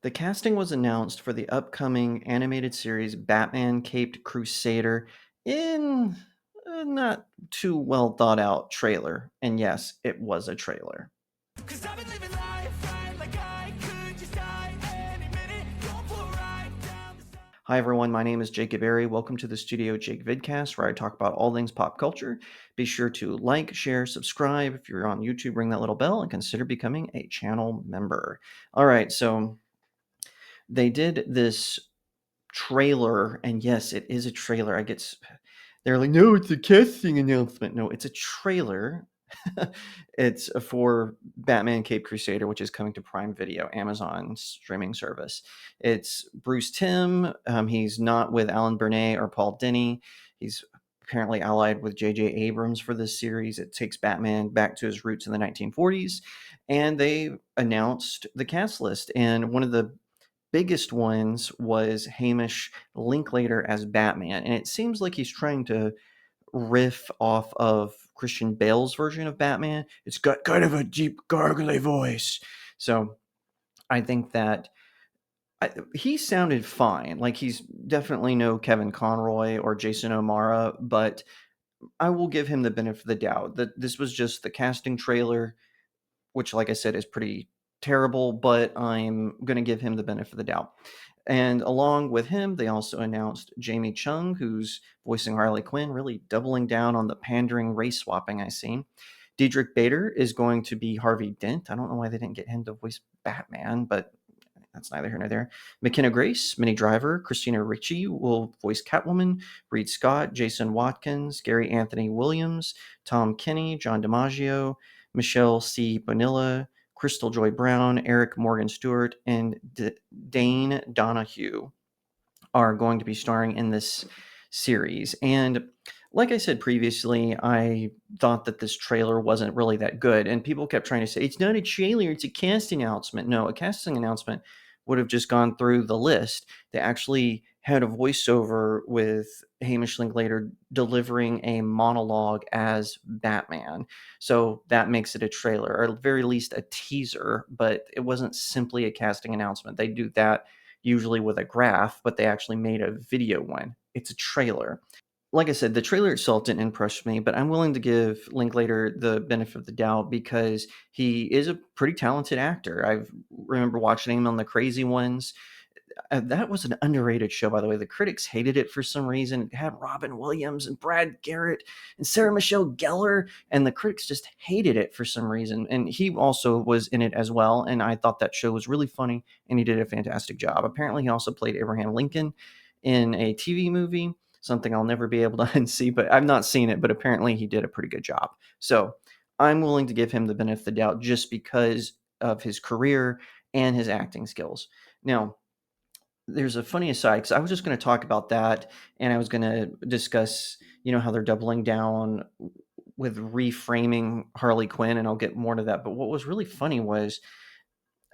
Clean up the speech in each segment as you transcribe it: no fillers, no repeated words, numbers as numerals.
The casting was announced for the upcoming animated series Batman Caped Crusader in a not too well thought out trailer. And yes, it was a trailer. 'Cause I've been living life right like I could just die any minute. Going for a ride down the side. Hi everyone, my name is Jacob Berry. Welcome to the StudioJake vidcast where I talk about all things pop culture. Be sure to like, share, subscribe. If you're on YouTube, ring that little bell and consider becoming a channel member. All right, so they did this trailer, and yes, it is a trailer. They're like, no, it's a casting announcement. No, it's a trailer. It's for Batman Cape Crusader, which is coming to Prime Video, Amazon's streaming service. It's Bruce Timm. He's not with Alan Burnett or Paul Dini. He's apparently allied with J.J. Abrams for this series. It takes Batman back to his roots in the 1940s, and they announced the cast list. And one of the biggest ones was Hamish Linklater as Batman, and it seems like he's trying to riff off of Christian Bale's version of Batman. It's got kind of a deep, gargly voice. So I think that he sounded fine. Like he's definitely no Kevin Conroy or Jason O'Mara, but I will give him the benefit of the doubt that this was just the casting trailer, which, like I said, is pretty terrible, but I'm going to give him the benefit of the doubt. And along with him, they also announced Jamie Chung, who's voicing Harley Quinn, really doubling down on the pandering race swapping I seen. Diedrich Bader is going to be Harvey Dent. I don't know why they didn't get him to voice Batman, but that's neither here nor there. McKenna Grace, Minnie Driver, Christina Ricci will voice Catwoman, Reed Scott, Jason Watkins, Gary Anthony Williams, Tom Kenny, John DiMaggio, Michelle C. Bonilla, Crystal Joy Brown, Eric Morgan Stewart, and Dane Donahue are going to be starring in this series. And like I said previously, I thought that this trailer wasn't really that good. And people kept trying to say, it's not a trailer, it's a casting announcement. No, a casting announcement would have just gone through the list. They actually had a voiceover with Hamish Linklater delivering a monologue as Batman. So that makes it a trailer, or at the very least a teaser, but it wasn't simply a casting announcement. They do that usually with a graph, but they actually made a video one. It's a trailer. Like I said, the trailer itself didn't impress me, but I'm willing to give Linklater the benefit of the doubt because he is a pretty talented actor. I remember watching him on The Crazy Ones. That was an underrated show, by the way. The critics hated it for some reason. It had Robin Williams and Brad Garrett and Sarah Michelle Gellar, and the critics just hated it for some reason. And he also was in it as well, and I thought that show was really funny, and he did a fantastic job. Apparently, he also played Abraham Lincoln in a TV movie, something I'll never be able to unsee, but I've not seen it, but apparently he did a pretty good job. So I'm willing to give him the benefit of the doubt just because of his career and his acting skills. Now, there's a funny aside because I was just going to talk about that, and I was going to discuss, how they're doubling down with reframing Harley Quinn, and I'll get more to that. But what was really funny was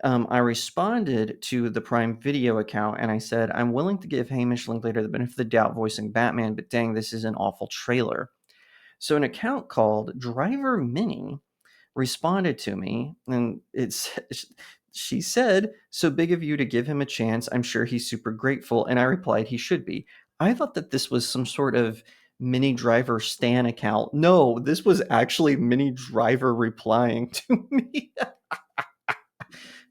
I responded to the Prime Video account and I said, I'm willing to give Hamish Linklater the benefit of the doubt voicing Batman, but dang, this is an awful trailer. So an account called Driver Mini responded to me, and she said, so big of you to give him a chance. I'm sure he's super grateful. And I replied, he should be. I thought that this was some sort of Mini Driver Stan account. No, this was actually Mini Driver replying to me.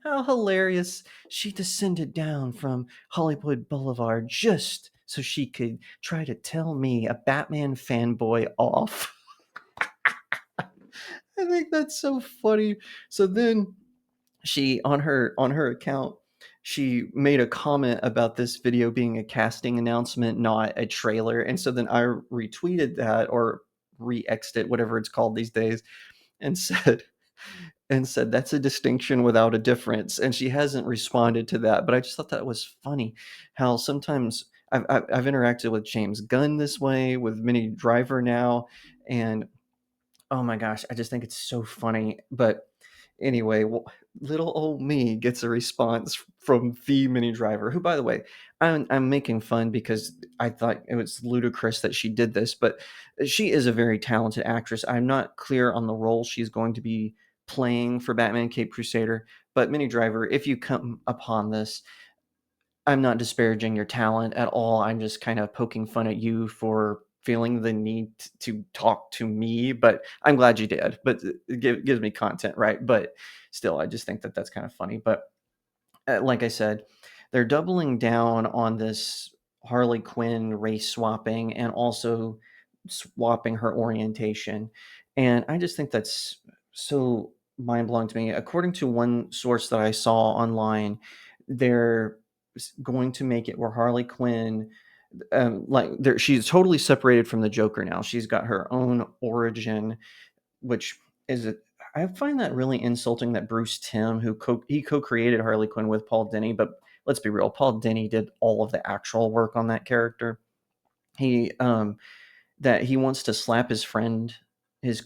How hilarious. She descended down from Hollywood Boulevard just so she could try to tell me, a Batman fanboy, off. I think that's so funny. So then she on her account, she made a comment about this video being a casting announcement, not a trailer. And so then I retweeted that, or re-xed it, whatever it's called these days, and said that's a distinction without a difference. And she hasn't responded to that, but I just thought that was funny how sometimes I've interacted with James Gunn this way, with Minnie Driver now, and oh my gosh, I just think it's so funny. But anyway, little old me gets a response from the Mini Driver, who, by the way, I'm making fun because I thought it was ludicrous that she did this, but she is a very talented actress. I'm not clear on the role she's going to be playing for Batman Cape Crusader, But Minnie Driver, if you come upon this, I'm not disparaging your talent at all. I'm just kind of poking fun at you for feeling the need to talk to me, but I'm glad you did. But it gives me content, right? But still, I just think that that's kind of funny. But like I said, they're doubling down on this Harley Quinn race swapping and also swapping her orientation. And I just think that's so mind blowing to me. According to one source that I saw online, they're going to make it where Harley Quinn, she's totally separated from the Joker now. She's got her own origin, which is I find that really insulting that Bruce Timm, he co-created Harley Quinn with Paul Dini, but let's be real, Paul Dini did all of the actual work on that character. He that he wants to slap his friend, his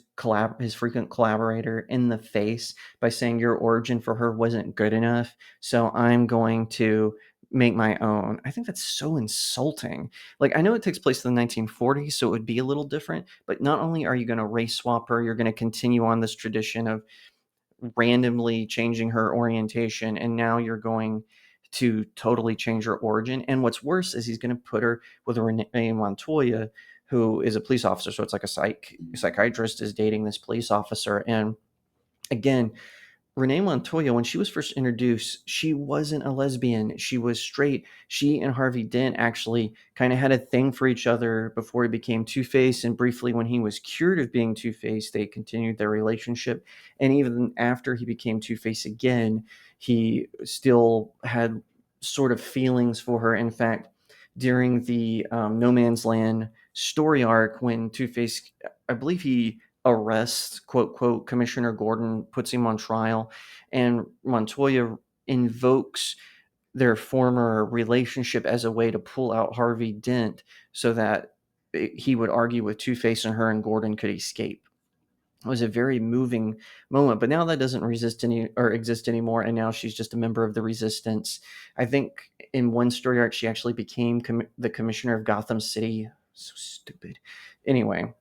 frequent collaborator in the face by saying your origin for her wasn't good enough, so I'm going to make my own. I think that's so insulting. Like, I know it takes place in the 1940s, so it would be a little different, but not only are you going to race swap her, you're going to continue on this tradition of randomly changing her orientation, and now you're going to totally change her origin. And what's worse is he's going to put her with Renee Montoya, who is a police officer. So it's like a psychiatrist is dating this police officer. And again, Renee Montoya, when she was first introduced, she wasn't a lesbian. She was straight. She and Harvey Dent actually kind of had a thing for each other before he became Two-Face. And briefly, when he was cured of being Two-Face, they continued their relationship. And even after he became Two-Face again, he still had sort of feelings for her. In fact, during the No Man's Land story arc, when Two-Face, I believe he arrests, quote, quote, Commissioner Gordon, puts him on trial, and Montoya invokes their former relationship as a way to pull out Harvey Dent so that he would argue with Two-Face and her and Gordon could escape. It was a very moving moment, but now that doesn't exist anymore, and now she's just a member of the Resistance. I think in one story arc she actually became the commissioner of Gotham City. So stupid. Anyway,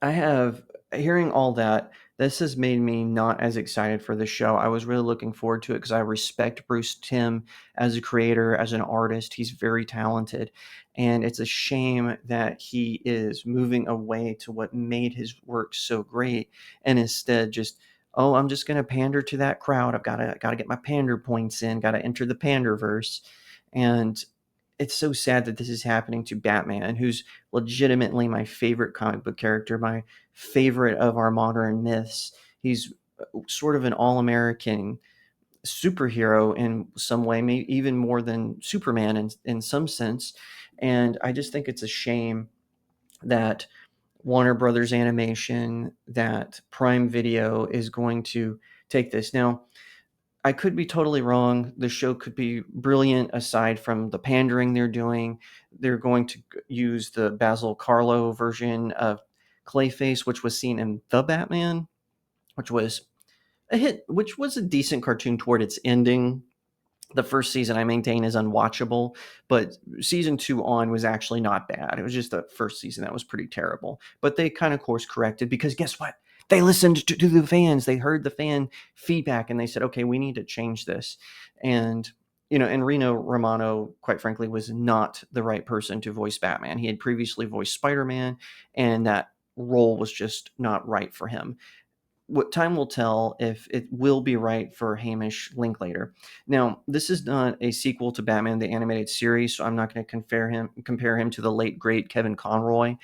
I have hearing all that, this has made me not as excited for the show. I was really looking forward to it because I respect Bruce Timm as a creator, as an artist. He's very talented. And it's a shame that he is moving away to what made his work so great and instead just, oh, I'm just gonna pander to that crowd. I've gotta get my pander points in, gotta enter the panderverse. And it's so sad that this is happening to Batman, who's legitimately my favorite comic book character, my favorite of our modern myths. He's sort of an all-American superhero in some way, maybe even more than Superman in some sense. And I just think it's a shame that Warner Brothers Animation, that Prime Video is going to take this. Now, I could be totally wrong. The show could be brilliant aside from the pandering they're doing. They're going to use the Basil Carlo version of Clayface, which was seen in The Batman, which was a hit, which was a decent cartoon toward its ending. The first season I maintain is unwatchable, but season 2 on was actually not bad. It was just the first season that was pretty terrible. But they kind of course corrected because guess what? They listened to the fans. They heard the fan feedback and they said, okay, we need to change this. And and Reno Romano, quite frankly, was not the right person to voice Batman. He had previously voiced Spider-Man, and that role was just not right for him. What time will tell if it will be right for Hamish Linklater. Now, this is not a sequel to Batman the Animated Series, so I'm not going to compare him to the late great Kevin Conroy.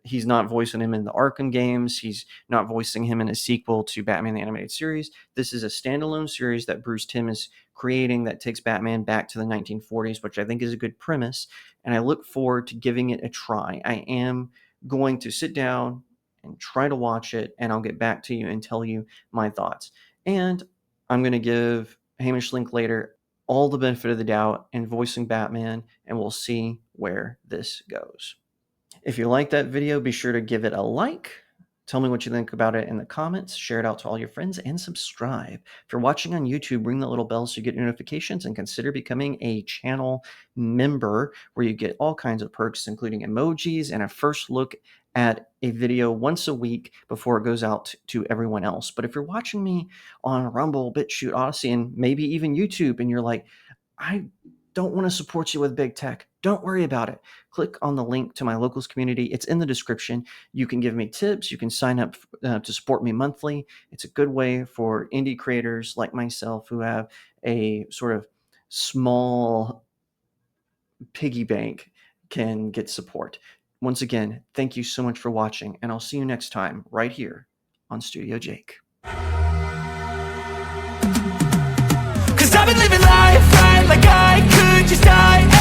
He's not voicing him in the Arkham games. He's not voicing him in a sequel to Batman the Animated Series. This is a standalone series that Bruce Timm is creating that takes Batman back to the 1940s, which I think is a good premise, and I look forward to giving it a try. I am going to sit down and try to watch it, and I'll get back to you and tell you my thoughts. And I'm going to give Hamish Linklater all the benefit of the doubt in voicing Batman, and we'll see where this goes. If you like that video, be sure to give it a like. Tell me what you think about it in the comments. Share it out to all your friends and subscribe. If you're watching on YouTube, ring the little bell so you get notifications and consider becoming a channel member where you get all kinds of perks, including emojis and a first look at a video once a week before it goes out to everyone else. But if you're watching me on Rumble, BitChute, Odyssey, and maybe even YouTube, and you're like, I don't want to support you with big tech, don't worry about it. Click on the link to my locals community. It's in the description. You can give me tips. You can sign up to support me monthly. It's a good way for indie creators like myself who have a sort of small piggy bank can get support. Once again, thank you so much for watching, and I'll see you next time right here on Studio Jake. Cause I've been living life right like I could just die